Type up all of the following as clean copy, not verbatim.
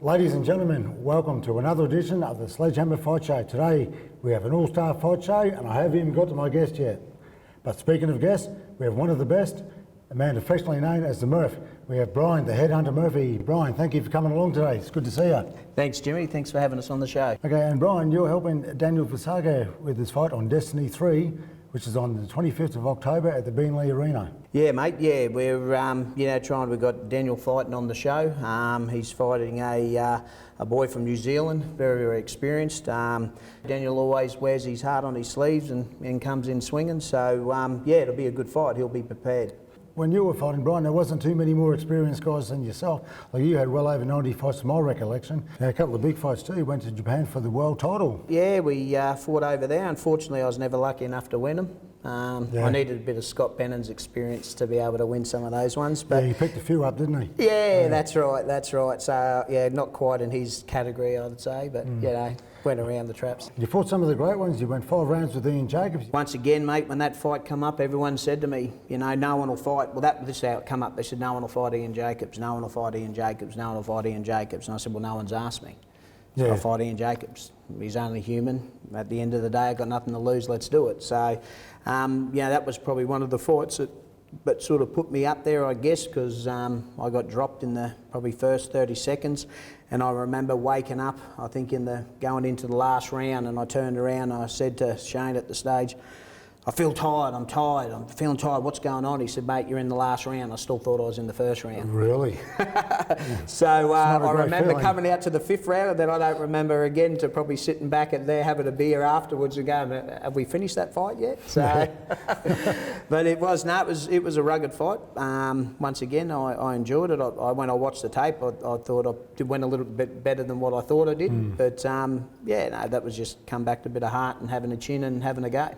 Ladies and gentlemen, welcome to another edition of the Sledgehammer Fight Show. Today we have an all-star fight show and I haven't even got to my guest yet. But speaking of guests, we have one of the best, a man affectionately known as the Murph. We have Brian, the Headhunter Murphy. Brian, thank you for coming along today. It's good to see you. Thanks, Jimmy. Thanks for having us on the show. Okay, and Brian, you're helping Daniel Visago with his fight on Destiny 3, which is on the 25th of October at the Beanley Arena. Yeah, mate. Yeah, we're we've got Daniel fighting on the show. He's fighting a boy from New Zealand, very experienced. Daniel always wears his heart on his sleeves and comes in swinging. So yeah, it'll be a good fight. He'll be prepared. When you were fighting, Brian, there wasn't too many more experienced guys than yourself. Like you had well over 90 fights to my recollection. You had a couple of big fights too. You went to Japan for the world title. Yeah, we fought over there. Unfortunately, I was never lucky enough to win them. I needed a bit of Scott Pennon's experience to be able to win some of those ones. But yeah, he picked a few up, didn't he? Yeah, that's right. So yeah, not quite in his category, I'd say, but you know, went around the traps. You fought some of the great ones. You went 5 rounds with Ian Jacobs. Once again, mate, when that fight come up, everyone said to me, you know, no one will fight. Well, this is how it come up. They said, no one will fight Ian Jacobs. No one will fight Ian Jacobs. No one will fight Ian Jacobs. And I said, well, no one's asked me. So I'll fight Ian Jacobs. He's only human. At the end of the day, I've got nothing to lose. Let's do it. So, yeah, that was probably one of the fights that sort of put me up there, I guess, because I got dropped in the probably first 30 seconds. And I remember waking up, I think going into the last round, and I turned around and I said to Shane at the stage, I feel tired, I'm feeling tired, what's going on? He said, mate, you're in the last round. I still thought I was in the first round. Really? So I remember coming out to the 5th round, and then I don't remember again to probably sitting back at there having a beer afterwards and going, have we finished that fight yet? So, but it was a rugged fight. Once again, I enjoyed it. When I watched the tape, I thought I went a little bit better than what I thought I did. But yeah, no, that was just come back to a bit of heart and having a chin and having a go.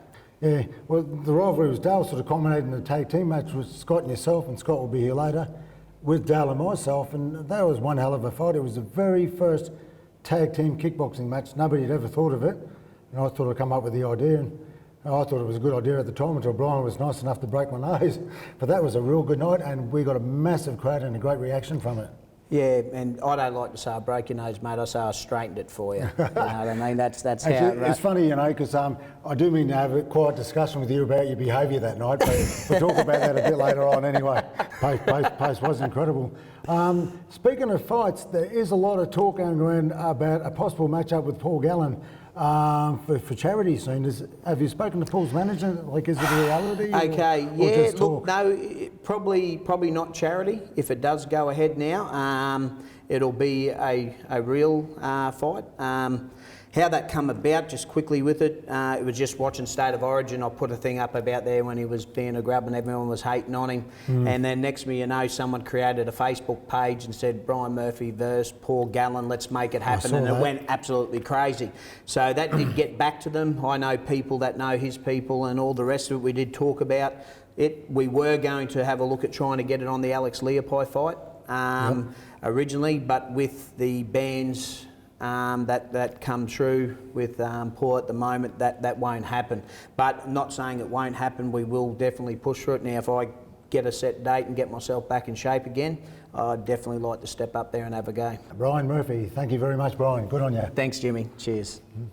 Yeah, well, the rivalry was Dale sort of culminated in the tag team match with Scott and yourself, and Scott will be here later, with Dale and myself, and that was one hell of a fight. It was the very first tag team kickboxing match. Nobody had ever thought of it, and I thought I'd come up with the idea, and I thought it was a good idea at the time until Brian was nice enough to break my nose. But that was a real good night, and we got a massive crowd and a great reaction from it. Yeah, and I don't like to say I broke your nose, mate. I say I straightened it for you. You know what I mean? That's actually, how it's funny, you know, because I do mean to have a quiet discussion with you about your behaviour that night, but we'll talk about that a bit later on anyway. Post was incredible. Speaking of fights, there is a lot of talk going around about a possible match-up with Paul Gallen for charity soon. Have you spoken to Paul's manager? Like, is it a reality? Okay, or yeah, just talk? Look, no, probably not charity. If it does go ahead now, it'll be a real fight. How that come about, just quickly with it, it was just watching State of Origin. I put a thing up about there when he was being a grub and everyone was hating on him. And then next thing you know, someone created a Facebook page and said, Brian Murphy versus Paul Gallen, let's make it happen. And it went absolutely crazy. So that did get back to them. I know people that know his people and all the rest of it. We did talk about it. We were going to have a look at trying to get it on the Alex Leopold fight originally, but with the bans that come through with Paul at the moment, that won't happen. But I'm not saying it won't happen. We will definitely push for it. Now, if I get a set date and get myself back in shape again, I'd definitely like to step up there and have a go. Brian Murphy, thank you very much, Brian. Good on you. Thanks, Jimmy. Cheers.